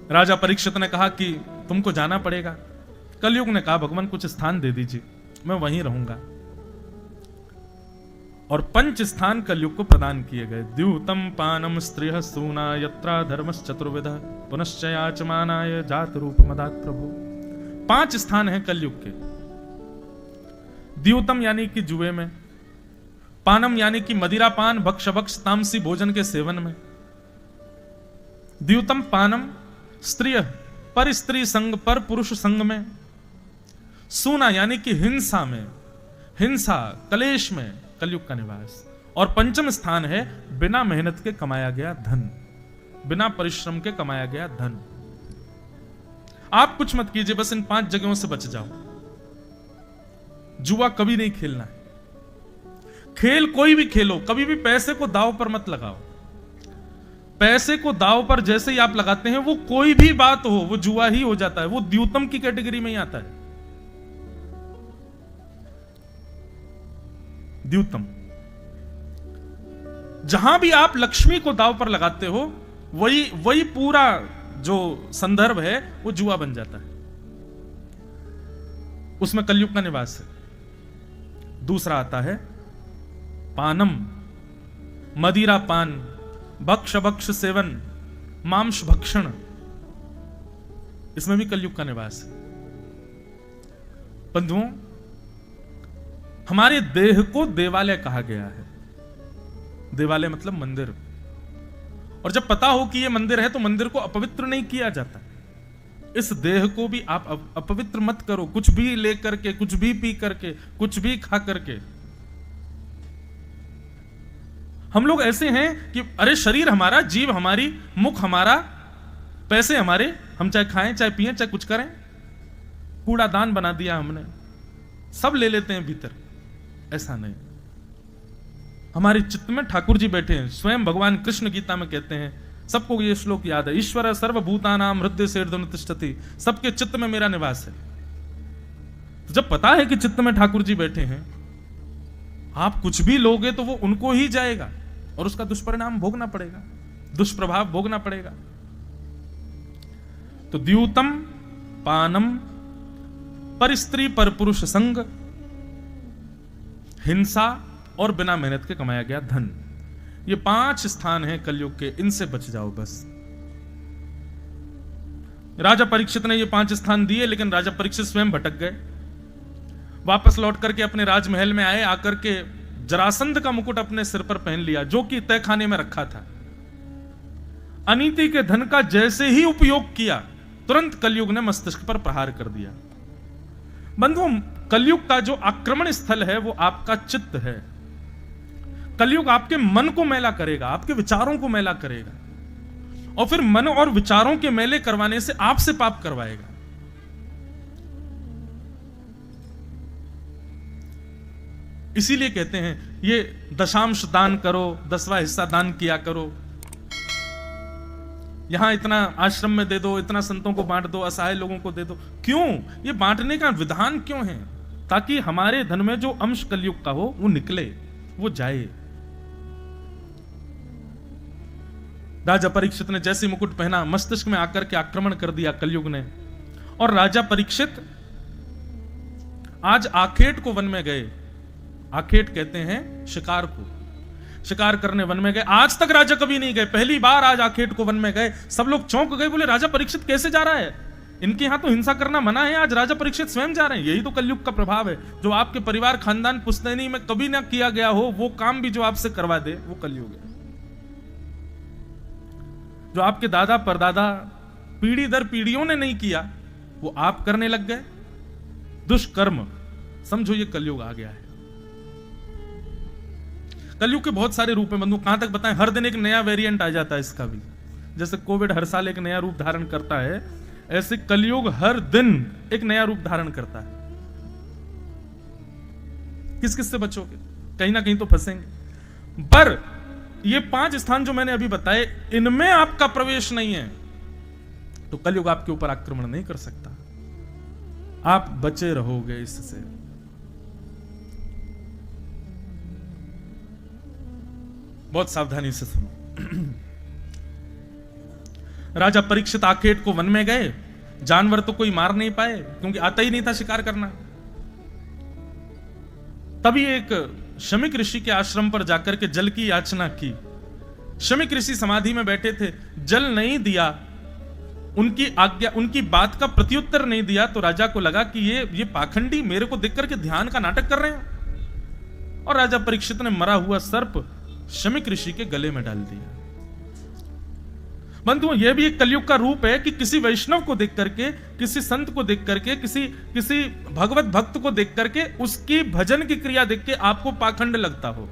राजा परीक्षित ने कहा कि तुमको जाना पड़ेगा। कलयुग ने कहा भगवान कुछ स्थान दे दीजिए, मैं वहीं रहूंगा। और 5 स्थान कलयुग को प्रदान किए गए। द्यूतम पानम स्त्रिय सूना यत्रा धर्मश्चतुर्विध पुनश्चयाचमानाय जात रूप मदात प्रभु। 5 स्थान हैं कलयुग के। द्यूतम यानी कि जुए में, पानम यानी कि मदिरा पान भक्ष भक्ष तामसी भोजन के सेवन में, द्यूतम पानम स्त्रिय पर स्त्री संग पर पुरुष संग में, सूना यानी कि हिंसा में, हिंसा कलेश में कलयुग का निवास। और 5म स्थान है बिना मेहनत के कमाया गया धन, बिना परिश्रम के कमाया गया धन। आप कुछ मत कीजिए, बस इन 5 जगहों से बच जाओ। जुआ कभी नहीं खेलना है। खेल कोई भी खेलो, कभी भी पैसे को दांव पर मत लगाओ। पैसे को दांव पर जैसे ही आप लगाते हैं, वो कोई भी बात हो वो जुआ ही हो जाता है, वो द्यूतम की कैटेगरी में ही आता है। द्यूतम, जहां भी आप लक्ष्मी को दांव पर लगाते हो, वही पूरा जो संदर्भ है वो जुआ बन जाता है, उसमें कलयुग का निवास है। दूसरा आता है पानम, मदिरा पान, भक्ष भक्ष सेवन, मांस भक्षण, इसमें भी कलयुग का निवास है। बंधुओं, हमारे देह को देवालय कहा गया है। देवालय मतलब मंदिर। और जब पता हो कि यह मंदिर है तो मंदिर को अपवित्र नहीं किया जाता। इस देह को भी आप अपवित्र मत करो, कुछ भी लेकर के, कुछ भी पी करके, कुछ भी खा करके। हम लोग ऐसे हैं कि अरे शरीर हमारा, जीव हमारी, मुख हमारा, पैसे हमारे, हम चाहे खाएं चाहे पिएं चाहे कुछ करें। कूड़ादान बना दिया हमने, सब ले लेते हैं भीतर। ऐसा नहीं, हमारे चित्त में ठाकुर जी बैठे हैं। स्वयं भगवान कृष्ण गीता में कहते हैं, सबको ये श्लोक याद है, ईश्वर सर्वभूतानां हृदय सेर्धुन तिष्ठति, सबके चित्त में मेरा निवास है। तो जब पता है कि चित्त में ठाकुर जी बैठे हैं, आप कुछ भी लोगे तो वो उनको ही जाएगा और उसका दुष्परिणाम भोगना पड़ेगा, दुष्प्रभाव भोगना पड़ेगा। तो द्यूतम पानम, पर स्त्री पर पुरुष संग, हिंसा और बिना मेहनत के कमाया गया धन, ये 5 स्थान हैं कलयुग के। इनसे बच जाओ बस। राजा परीक्षित ने ये 5 स्थान दिए, लेकिन राजा परीक्षित स्वयं भटक गए। वापस लौट करके अपने राजमहल में आए, आकर के जरासंध का मुकुट अपने सिर पर पहन लिया, जो कि तहखाने में रखा था। अनीति के धन का जैसे ही उपयोग किया, तुरंत कलयुग ने मस्तिष्क पर प्रहार कर दिया। बंधुओं, कलयुग का जो आक्रमण स्थल है वो आपका चित्त है। कलयुग आपके मन को मैला करेगा, आपके विचारों को मैला करेगा, और फिर मन और विचारों के मैले करवाने से आपसे पाप करवाएगा। इसीलिए कहते हैं ये दशांश दान करो, 10वां हिस्सा दान किया करो, यहां इतना आश्रम में दे दो, इतना संतों को बांट दो, असहाय लोगों को दे दो। क्यों? ये बांटने का विधान क्यों है? ताकि हमारे धन में जो अंश कलयुग का हो वो निकले, वो जाए। राजा परीक्षित ने जैसे मुकुट पहना, मस्तिष्क में आकर के आक्रमण कर दिया कलयुग ने। और राजा परीक्षित आज आखेट को वन में गए। आखेट कहते हैं शिकार को, शिकार करने वन में गए। आज तक राजा कभी नहीं गए, पहली बार आज आखेट को वन में गए। सब लोग चौंक गए, बोले राजा परीक्षित कैसे जा रहा है? इनके यहां तो हिंसा करना मना है, आज राजा परीक्षित स्वयं जा रहे हैं। यही तो कलयुग का प्रभाव है। जो आपके परिवार खानदान पुश्तैनी में कभी ना किया गया हो, वो काम भी जो आपसे करवा दे, वो कलयुग है। जो आपके दादा परदादा पीढ़ी दर पीढ़ियों ने नहीं किया, वो आप करने लग गए। दुष्कर्म, समझो ये कलयुग आ गया है। कलयुग के बहुत सारे रूप हैं बंधु, कहां तक बताएं। हर दिन एक नया वेरिएंट आ जाता है इसका भी। जैसे कोविड हर साल एक नया रूप धारण करता है, ऐसे कलयुग हर दिन एक नया रूप धारण करता है। किस किस से बचोगे? कहीं ना कहीं तो फंसेंगे। पर ये 5 स्थान जो मैंने अभी बताए, इनमें आपका प्रवेश नहीं है तो कलयुग आपके ऊपर आक्रमण नहीं कर सकता। आप बचे रहोगे इससे। बहुत सावधानी से सुनो। राजा परीक्षित आखेट को वन में गए, जानवर तो कोई मार नहीं पाए क्योंकि आता ही नहीं था शिकार करना। तभी एक शमीक ऋषि के आश्रम पर जाकर के जल की याचना की। शमीक ऋषि समाधि में बैठे थे, जल नहीं दिया, उनकी आज्ञा, उनकी बात का प्रत्युत्तर नहीं दिया, तो राजा को लगा कि ये पाखंडी मेरे को देख करके ध्यान का नाटक कर रहे हैं, और राजा परीक्षित ने मरा हुआ सर्प शमीक ऋषि के गले में डाल दिया। बंधुओं, यह भी एक कलयुग का रूप है कि किसी वैष्णव को देख करके, किसी संत को देख करके, किसी भगवत भक्त को देख करके, उसकी भजन की क्रिया देख के आपको पाखंड लगता हो,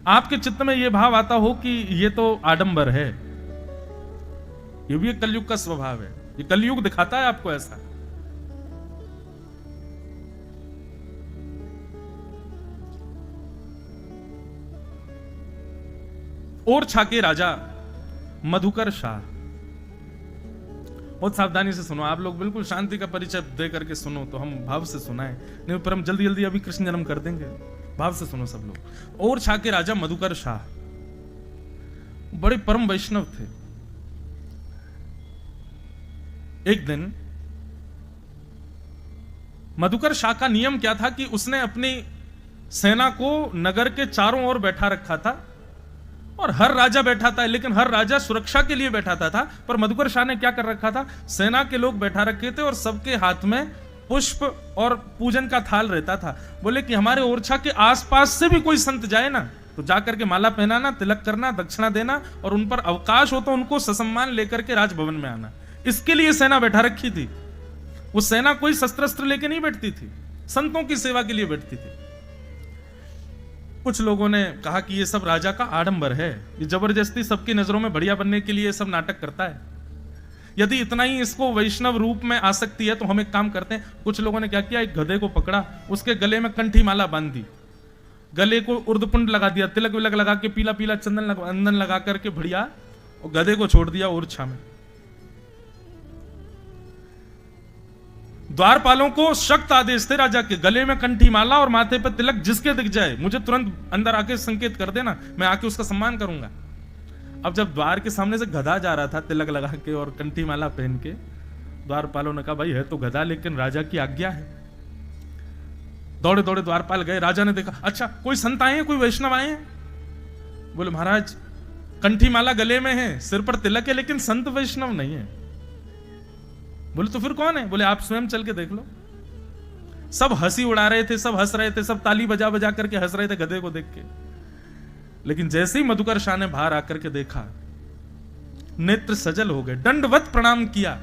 आपके चित्त में यह भाव आता हो कि यह तो आडंबर है। यह भी एक कलयुग का स्वभाव है, ये कलयुग दिखाता है आपको ऐसा। और छाके राजा मधुकर शाह, बहुत सावधानी से सुनो आप लोग, बिल्कुल शांति का परिचय दे करके सुनो, तो हम भाव से सुनाएं, नहीं पर हम जल्दी जल्दी अभी कृष्ण जन्म कर देंगे। भाव से सुनो सब लोग। और छाके राजा मधुकर शाह बड़े परम वैष्णव थे। एक दिन मधुकर शाह का नियम क्या था कि उसने अपनी सेना को नगर के चारों ओर बैठा रखा था, और हर राजा बैठा था, लेकिन हर राजा सुरक्षा के लिए बैठाता था। पर मधुकर शाह ने क्या कर रखा था, सेना के लोग बैठा रखे थे और सबके हाथ में पुष्प और पूजन का थाल रहता था। बोले कि हमारे ओरछा के आसपास से भी कोई संत जाए ना, तो जाकर के माला पहनाना, तिलक करना, दक्षिणा देना, और उन पर अवकाश हो तो उनको ससम्मान लेकर के राजभवन में आना। इसके लिए सेना बैठा रखी थी। वो सेना कोई शस्त्र लेके नहीं बैठती थी, संतों की सेवा के लिए बैठती थी। कुछ लोगों ने कहा कि ये सब राजा का आडंबर है, ये जबरदस्ती सबकी नजरों में बढ़िया बनने के लिए ये सब नाटक करता है। यदि इतना ही इसको वैष्णव रूप में आसक्ति है तो हम एक काम करते हैं। कुछ लोगों ने क्या किया, एक गधे को पकड़ा, उसके गले में कंठी माला बांध दी, गले को उर्दपुंड लगा दिया, तिलक विलक लगा के, पीला पीला चंदन लगा करके बढ़िया, और गधे को छोड़ दिया ओरछा में। द्वारपालों को सख्त आदेश थे राजा के, गले में कंठी माला और माथे पर तिलक जिसके दिख जाए मुझे तुरंत अंदर आके संकेत कर देना, मैं आके उसका सम्मान करूंगा। अब जब द्वार के सामने से गधा जा रहा था तिलक लगा के और कंठी माला पहन के, द्वारपालों ने कहा भाई है तो गधा, लेकिन राजा की आज्ञा है। दौड़े दौड़े द्वारपाल गए, राजा ने देखा अच्छा कोई संत आए हैं, कोई वैष्णव आए हैं। बोले महाराज कंठी माला गले में है, सिर पर तिलक है, लेकिन संत वैष्णव नहीं है। बोले तो फिर कौन है? बोले आप स्वयं चल के देख लो। सब हंसी उड़ा रहे थे, सब हंस रहे थे, सब ताली बजा बजा करके हंस रहे थे गधे को देख के। लेकिन जैसे ही मधुकर शाह ने बाहर आकर के देखा, नेत्र सजल हो गए, दंडवत प्रणाम किया,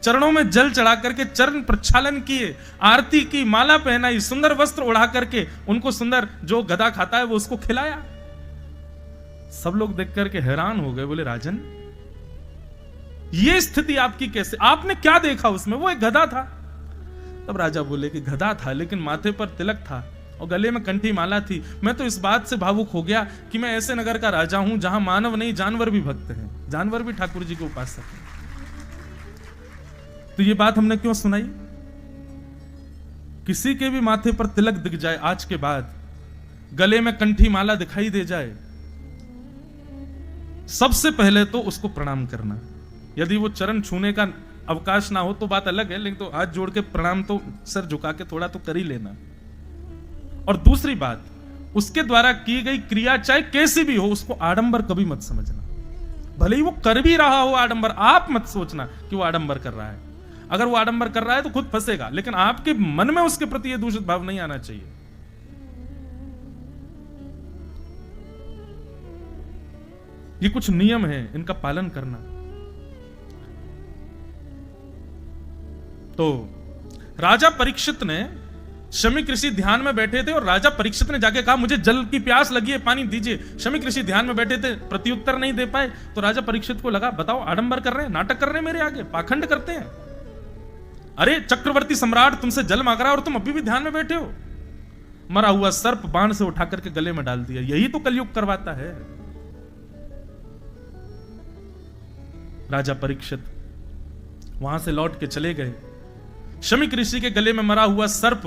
चरणों में जल चढ़ा करके चरण प्रक्षालन किए, आरती की, माला पहनाई, सुंदर वस्त्र उड़ा करके उनको सुंदर जो गधा खाता है वो उसको खिलाया। सब लोग देख करके हैरान हो गए, बोले राजन ये स्थिति आपकी कैसे, आपने क्या देखा उसमें? वो एक गधा था। तब राजा बोले कि गधा था लेकिन माथे पर तिलक था और गले में कंठी माला थी। मैं तो इस बात से भावुक हो गया कि मैं ऐसे नगर का राजा हूं जहां मानव नहीं जानवर भी भक्त हैं, जानवर भी ठाकुर जी के उपासक हैं। तो ये बात हमने क्यों सुनाई? किसी के भी माथे पर तिलक दिख जाए आज के बाद, गले में कंठी माला दिखाई दे जाए, सबसे पहले तो उसको प्रणाम करना। यदि वो चरण छूने का अवकाश ना हो तो बात अलग है, लेकिन तो हाथ जोड़ के प्रणाम तो सर झुका के थोड़ा तो कर ही लेना। और दूसरी बात, उसके द्वारा की गई क्रिया चाहे कैसी भी हो उसको आडंबर कभी मत समझना। भले ही वो कर भी रहा हो आडंबर, आप मत सोचना कि वो आडंबर कर रहा है। अगर वो आडंबर कर रहा है तो खुद फंसेगा, लेकिन आपके मन में उसके प्रति ये दूषित भाव नहीं आना चाहिए। ये कुछ नियम है, इनका पालन करना। तो राजा परीक्षित ने, शमीक ऋषि ध्यान में बैठे थे और राजा परीक्षित ने जाके कहा मुझे जल की प्यास लगी है, पानी दीजिए। शमीक ऋषि ध्यान में बैठे थे, प्रत्युत्तर नहीं दे पाए। तो राजा परीक्षित को लगा बताओ आडंबर कर रहे हैं, नाटक कर रहे हैं, मेरे आगे पाखंड करते हैं। अरे चक्रवर्ती सम्राट तुमसे जल मांग रहा है और तुम अभी भी ध्यान में बैठे हो। मरा हुआ सर्प बाण से उठा करके गले में डाल दिया। यही तो कलयुग करवाता है। राजा परीक्षित वहां से लौट के चले गए। शमीक ऋषि के गले में मरा हुआ सर्प,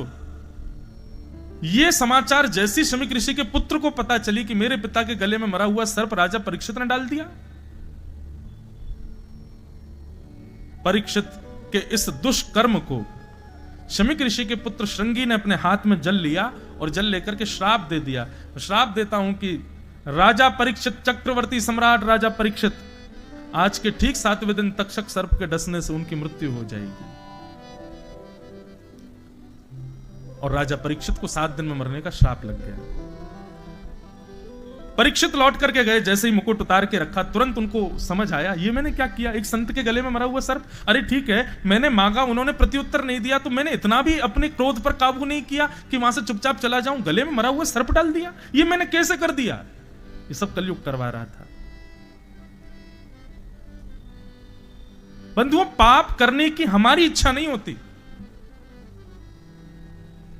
यह समाचार जैसी शमीक ऋषि के पुत्र को पता चली कि मेरे पिता के गले में मरा हुआ सर्प राजा परीक्षित ने डाल दिया, परीक्षित के इस दुष्कर्म को शमीक ऋषि के पुत्र श्रृंगी ने अपने हाथ में जल लिया और जल लेकर के श्राप दे दिया। श्राप देता हूं कि राजा परीक्षित, चक्रवर्ती सम्राट राजा परीक्षित, आज के ठीक 7वें दिन तक्षक सर्प के डसने से उनकी मृत्यु हो जाएगी। और राजा परीक्षित को 7 दिन में मरने का श्राप लग गया। परीक्षित लौट करके गए, जैसे ही मुकुट उतार के रखा तुरंत उनको समझ आया ये मैंने क्या किया, एक संत के गले में मरा हुआ सर्प। अरे ठीक है, मैंने मांगा, उन्होंने प्रत्युत्तर नहीं दिया, तो मैंने इतना भी अपने क्रोध पर काबू नहीं किया कि वहां से चुपचाप चला जाऊं, गले में मरा हुआ सर्प डाल दिया, ये मैंने कैसे कर दिया। ये सब कलयुग करवा रहा था। बंधुओं, पाप करने की हमारी इच्छा नहीं होती।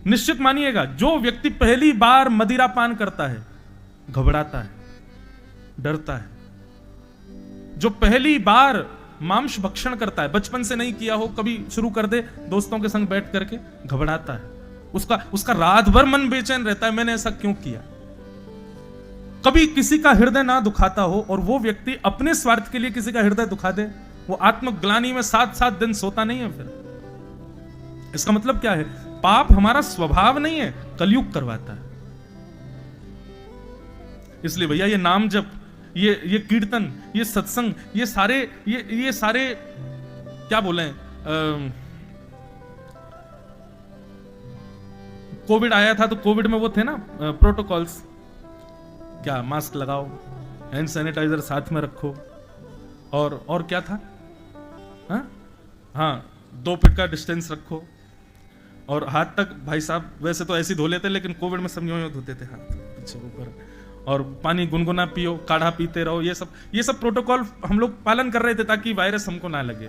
निश्चित मानिएगा, जो व्यक्ति पहली बार मदिरा पान करता है घबराता है, डरता है। जो पहली बार मांस भक्षण करता है, बचपन से नहीं किया हो, कभी शुरू कर दे दोस्तों के संग बैठ करके, घबराता है, उसका रात भर मन बेचैन रहता है, मैंने ऐसा क्यों किया। कभी किसी का हृदय ना दुखाता हो और वो व्यक्ति अपने स्वार्थ के लिए किसी का हृदय दुखा दे, वो आत्मग्लानि में 7-7 दिन सोता नहीं है। फिर इसका मतलब क्या है? पाप हमारा स्वभाव नहीं है, कलयुग करवाता है। इसलिए भैया ये नाम जप, ये कीर्तन, ये सत्संग, ये सारे क्या बोले, कोविड आया था तो कोविड में वो थे ना प्रोटोकॉल्स, क्या मास्क लगाओ, हैंड सैनिटाइजर साथ में रखो, और क्या था, हाँ 2 फीट का डिस्टेंस रखो, और हाथ तक भाई साहब वैसे तो ऐसे ही धो लेते, लेकिन कोविड में सब यूं धोते थे हाथ पीछे ऊपर, और पानी गुनगुना पियो, काढ़ा पीते रहो, ये सब प्रोटोकॉल हम लोग पालन कर रहे थे ताकि वायरस हमको ना लगे।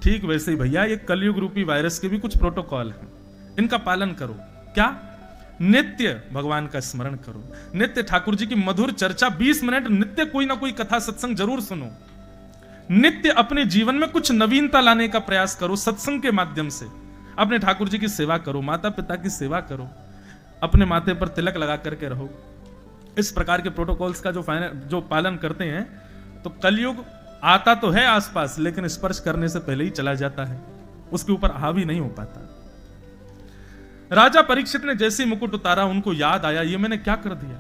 ठीक वैसे ही भैया ये कलयुग रूपी वायरस के भी कुछ प्रोटोकॉल हैं, इनका पालन करो। क्या? नित्य भगवान का स्मरण करो, नित्य ठाकुर जी की मधुर चर्चा, 20 मिनट नित्य कोई ना कोई कथा सत्संग जरूर सुनो। नित्य अपने जीवन में कुछ नवीनता लाने का प्रयास करो, सत्संग के माध्यम से अपने ठाकुर जी की सेवा करो, माता पिता की सेवा करो, अपने माथे पर तिलक लगा करके रहो। इस प्रकार के प्रोटोकॉल्स का जो पालन करते हैं तो कलयुग आता तो है आसपास, लेकिन स्पर्श करने से पहले ही चला जाता है, उसके ऊपर हावी नहीं हो पाता। राजा परीक्षित ने जैसे ही मुकुट उतारा, उनको याद आया ये मैंने क्या कर दिया।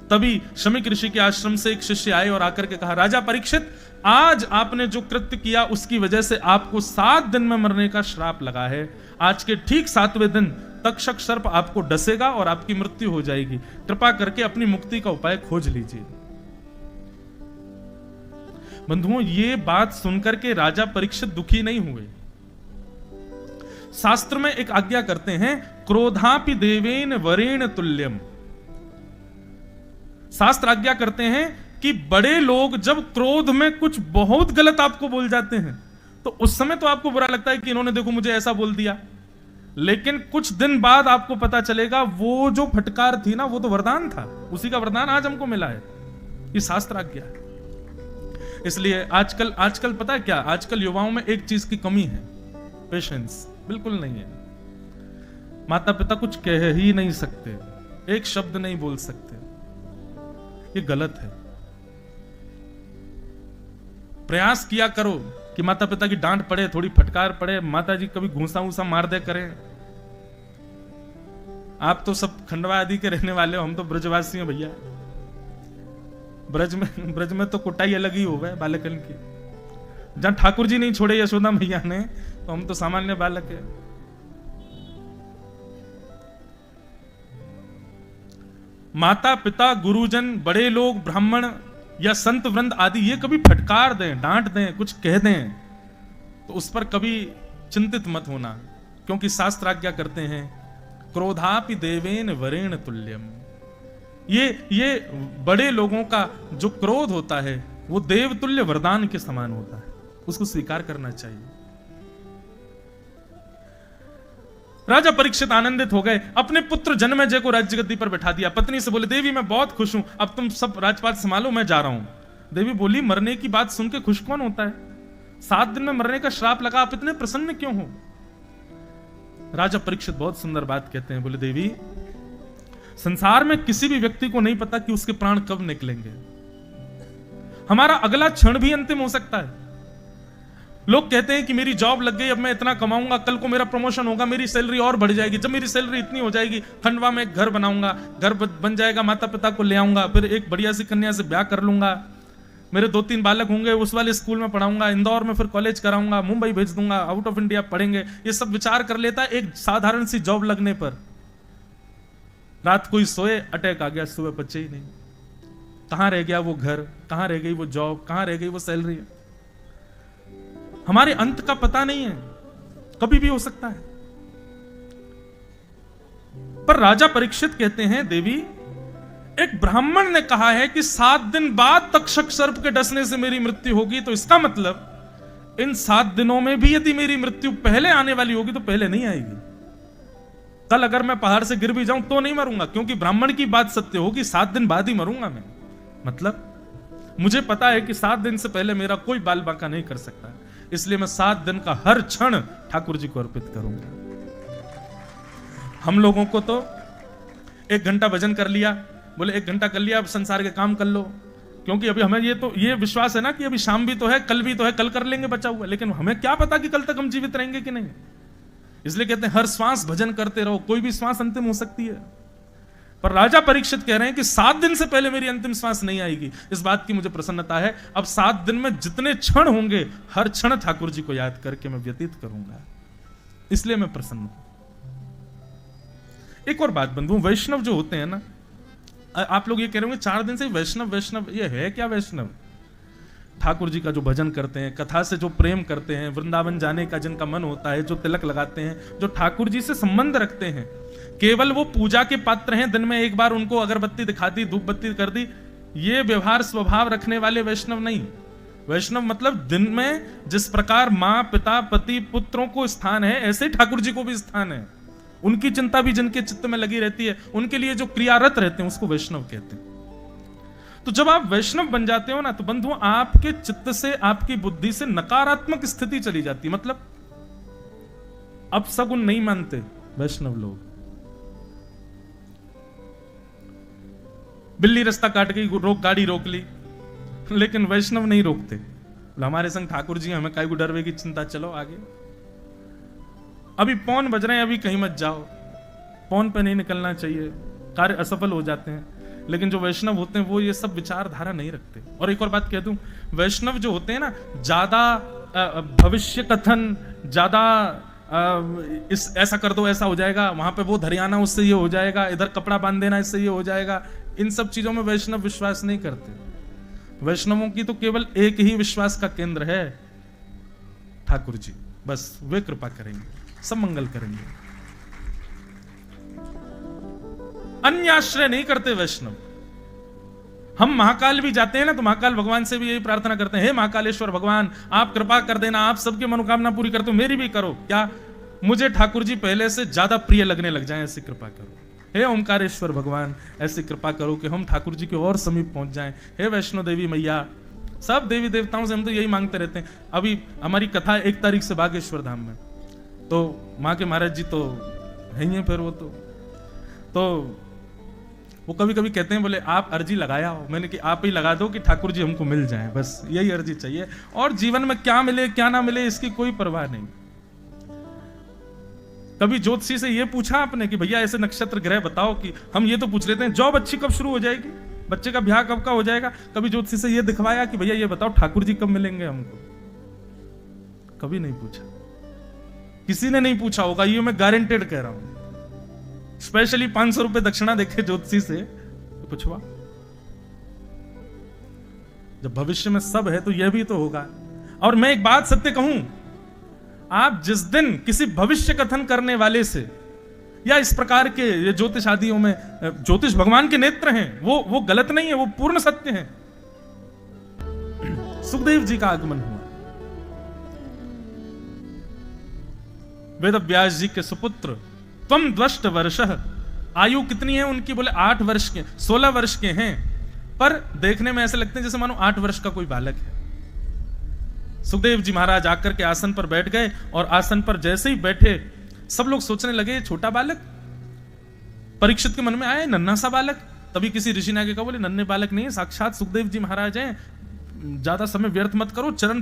तभी शमीक ऋषि के आश्रम से एक शिष्य आए और आकर के कहा, राजा परीक्षित, आज आपने जो कृत्य किया उसकी वजह से आपको 7 दिन में मरने का श्राप लगा है। आज के ठीक 7वें दिन तक्षक सर्प आपको डसेगा और आपकी मृत्यु हो जाएगी। कृपा करके अपनी मुक्ति का उपाय खोज लीजिए। बंधुओं, ये बात सुनकर के राजा परीक्षित दुखी नहीं हुए। शास्त्र में एक आज्ञा करते हैं, क्रोधापि देवेन वरेण तुल्यम। शास्त्र आज्ञा करते हैं कि बड़े लोग जब क्रोध में कुछ बहुत गलत आपको बोल जाते हैं तो उस समय तो आपको बुरा लगता है कि इन्होंने देखो मुझे ऐसा बोल दिया, लेकिन कुछ दिन बाद आपको पता चलेगा वो जो फटकार थी ना, वो तो वरदान था, उसी का वरदान आज हमको मिला है। ये शास्त्र आज्ञा है। इसलिए आजकल पता है क्या, आजकल युवाओं में एक चीज की कमी है, पेशेंस बिल्कुल नहीं है। माता पिता कुछ कह ही नहीं सकते, एक शब्द नहीं बोल सकते, ये गलत है। प्रयास किया करो कि माता पिता की डांट पड़े, थोड़ी फटकार पड़े, माता जी कभी घूसा घूसा मार दे करें। आप तो सब खंडवा आदि के रहने वाले हो, हम तो ब्रजवासी हैं भैया। ब्रज में तो कुटाई अलग ही हो गए बालकन की। जहां ठाकुर जी नहीं छोड़े यशोदा मैया ने, तो हम तो सामान्य बालक है। माता पिता, गुरुजन, बड़े लोग, ब्राह्मण या संत वृंद आदि ये कभी फटकार दें, डांट दें, कुछ कह दें, तो उस पर कभी चिंतित मत होना, क्योंकि शास्त्र आज्ञा करते हैं, क्रोधापि देवेन वरेण तुल्यम। ये बड़े लोगों का जो क्रोध होता है वो देवतुल्य वरदान के समान होता है, उसको स्वीकार करना चाहिए। राजा परीक्षित आनंदित हो गए, अपने पुत्र जन्मेजय को राज्य गद्दी पर बैठा दिया। पत्नी से बोले, देवी मैं बहुत खुश हूं, अब तुम सब राजपाट संभालो, मैं जा रहा हूं। देवी बोली, मरने की बात सुन के खुश कौन होता है? 7 दिन में मरने का श्राप लगा, आप इतने प्रसन्न क्यों हो? राजा परीक्षित बहुत सुंदर बात कहते हैं, बोले, देवी संसार में किसी भी व्यक्ति को नहीं पता कि उसके प्राण कब निकलेंगे। हमारा अगला क्षण भी अंतिम हो सकता है। लोग कहते हैं कि मेरी जॉब लग गई, अब मैं इतना कमाऊंगा, कल को मेरा प्रमोशन होगा, मेरी सैलरी और बढ़ जाएगी, जब मेरी सैलरी इतनी हो जाएगी खंडवा में एक घर बनाऊंगा, घर बन जाएगा, माता पिता को ले आऊंगा, फिर एक बढ़िया सी कन्या से ब्याह कर लूंगा, मेरे 2-3 बालक होंगे, उस वाले स्कूल में पढ़ाऊंगा, इंदौर में फिर कॉलेज कराऊंगा, मुंबई भेज दूंगा, आउट ऑफ इंडिया पढ़ेंगे। ये सब विचार कर लेता है एक साधारण सी जॉब लगने पर। रात कोई सोए, अटैक आ गया, सुबह बचे ही नहीं। कहां रह गया वो घर, कहां रह गई वो जॉब, कहां रह गई वो सैलरी। हमारे अंत का पता नहीं है, कभी भी हो सकता है। पर राजा परीक्षित कहते हैं, देवी एक ब्राह्मण ने कहा है कि 7 दिन बाद तक्षक सर्प के डसने से मेरी मृत्यु होगी, तो इसका मतलब इन 7 दिनों में भी यदि मेरी मृत्यु पहले आने वाली होगी तो पहले नहीं आएगी। कल अगर मैं पहाड़ से गिर भी जाऊं तो नहीं मरूंगा, क्योंकि ब्राह्मण की बात सत्य होगी, 7 दिन बाद ही मरूंगा मैं। मतलब मुझे पता है कि 7 दिन से पहले मेरा कोई बाल बांका नहीं कर सकता, इसलिए मैं 7 दिन का हर क्षण ठाकुर जी को अर्पित करूंगा। हम लोगों को तो 1 घंटा भजन कर लिया, बोले 1 घंटा कर लिया, अब संसार के काम कर लो, क्योंकि अभी हमें ये विश्वास है ना कि अभी शाम भी तो है, कल भी तो है, कल कर लेंगे बचा हुआ। लेकिन हमें क्या पता कि कल तक हम जीवित रहेंगे कि नहीं। इसलिए कहते हैं हर श्वास भजन करते रहो, कोई भी श्वास अंतिम हो सकती है। पर राजा परीक्षित कह रहे हैं कि 7 दिन से पहले मेरी अंतिम श्वास नहीं आएगी। इस बात की मुझे प्रसन्नता है। अब 7 दिन में जितने क्षण होंगे, हर क्षण ठाकुर जी को याद करके मैं व्यतीत करूंगा, इसलिए मैं प्रसन्न हूं। एक और बात बंधु, वैष्णव जो होते हैं ना, आप लोग ये कह रहे होंगे 4 दिन से वैष्णव, ये है क्या वैष्णव? ठाकुर जी का जो भजन करते हैं, कथा से जो प्रेम करते हैं, वृंदावन जाने का जिनका मन होता है, जो तिलक लगाते हैं, जो ठाकुर जी से संबंध रखते हैं, केवल वो पूजा के पात्र हैं, दिन में एक बार उनको अगरबत्ती दिखा दी, धूप बत्ती कर दी, ये व्यवहार स्वभाव रखने वाले वैष्णव नहीं। वैष्णव मतलब दिन में जिस प्रकार माँ पिता पति पुत्रों को स्थान है, ऐसे ठाकुर जी को भी स्थान है। उनकी चिंता भी जिनके चित्त में लगी रहती है, उनके लिए जो क्रियारत रहते हैं उसको वैष्णव कहते हैं। तो जब आप वैष्णव बन जाते हो ना, तो बंधु आपके चित्त से, आपकी बुद्धि से नकारात्मक स्थिति चली जाती। मतलब अब सगुन नहीं मानते वैष्णव लोग। बिल्ली रास्ता काट गई, गाड़ी रोक ली, लेकिन वैष्णव नहीं रोकते। हमारे संग ठाकुर जी, हमें काय को डरवे की चिंता, चलो आगे। अभी पौन बज रहे हैं, अभी कहीं मत जाओ, पौन पे नहीं निकलना चाहिए, कार्य असफल हो जाते हैं। लेकिन जो वैष्णव होते हैं वो ये सब विचारधारा नहीं रखते। और एक और बात कह दूं, वैष्णव जो होते हैं ना, ज्यादा भविष्य कथन, ज्यादा इस ऐसा कर दो ऐसा हो जाएगा, वहां पे वो धरियाना उससे ये हो जाएगा, इधर कपड़ा बांध देना इससे ये हो जाएगा, इन सब चीजों में वैष्णव विश्वास नहीं करते। वैष्णवों की तो केवल एक ही विश्वास का केंद्र है, ठाकुर जी। बस वे कृपा करेंगे, सब मंगल करेंगे। अन्य आश्रय नहीं करते वैष्णव। हम महाकाल भी जाते हैं ना, तो महाकाल भगवान से भी यही प्रार्थना करते हैं, हे महाकालेश्वर भगवान, आप कृपा कर देना, आप सबकी मनोकामना पूरी करते हो, मेरी भी करो। क्या मुझे ठाकुर जी पहले से ज्यादा प्रिय लगने लग जाएं, ऐसी कृपा करो। हे ओमकारेश्वर भगवान, ऐसी कृपा करो कि हम ठाकुर जी के और समीप पहुंच जाएं। हे वैष्णो देवी मैया, सब देवी देवताओं से हम तो यही मांगते रहते हैं। अभी हमारी कथा 1 तारीख से बागेश्वर धाम में, तो माँ के महाराज जी तो है ही, फिर वो तो वो कभी कभी कहते हैं, बोले आप अर्जी लगाया हो। मैंने कि आप ही लगा दो कि ठाकुर जी हमको मिल जाएं, बस यही अर्जी चाहिए। और जीवन में क्या मिले क्या ना मिले इसकी कोई परवाह नहीं। कभी ज्योतिषी से ये पूछा आपने कि भैया ऐसे नक्षत्र ग्रह बताओ, कि हम ये तो पूछ लेते हैं जॉब अच्छी कब शुरू हो जाएगी, बच्चे का ब्याह कब का हो जाएगा। कभी ज्योतिषी से ये दिखवाया कि भैया ये बताओ ठाकुर जी कब मिलेंगे हमको? कभी नहीं पूछा, किसी ने नहीं पूछा होगा, ये मैं गारंटेड कह रहा हूं। स्पेशली 500 रुपए दक्षिणा देखे ज्योतिषी से तो पूछवा। जब भविष्य में सब है तो यह भी तो होगा। और मैं एक बात सत्य कहूं, आप जिस दिन किसी भविष्य कथन करने वाले से या इस प्रकार के ये ज्योतिष आदियों में, ज्योतिष भगवान के नेत्र हैं, वो गलत नहीं है, वो पूर्ण सत्य है। सुखदेव जी का आगमन हुआ, वेद व्यास जी के सुपुत्र, त्वम द्वष्ट वर्षः, आयु कितनी है उनकी? बोले 8 वर्ष के, 16 वर्ष के हैं, पर देखने में ऐसे लगते हैं जैसे मानो 8 वर्ष का कोई बालक है। सुखदेव जी महाराज आकर के आसन पर बैठ गए, और आसन पर जैसे ही बैठे सब लोग सोचने लगे छोटा बालक। परीक्षित के मन में आए नन्हा सा बालक। तभी किसी ऋषि ने आगे कहा, बोले नन्हे बालक नहीं, साक्षात सुखदेव जी महाराज हैं, ज्यादा समय व्यर्थ मत करो, चरण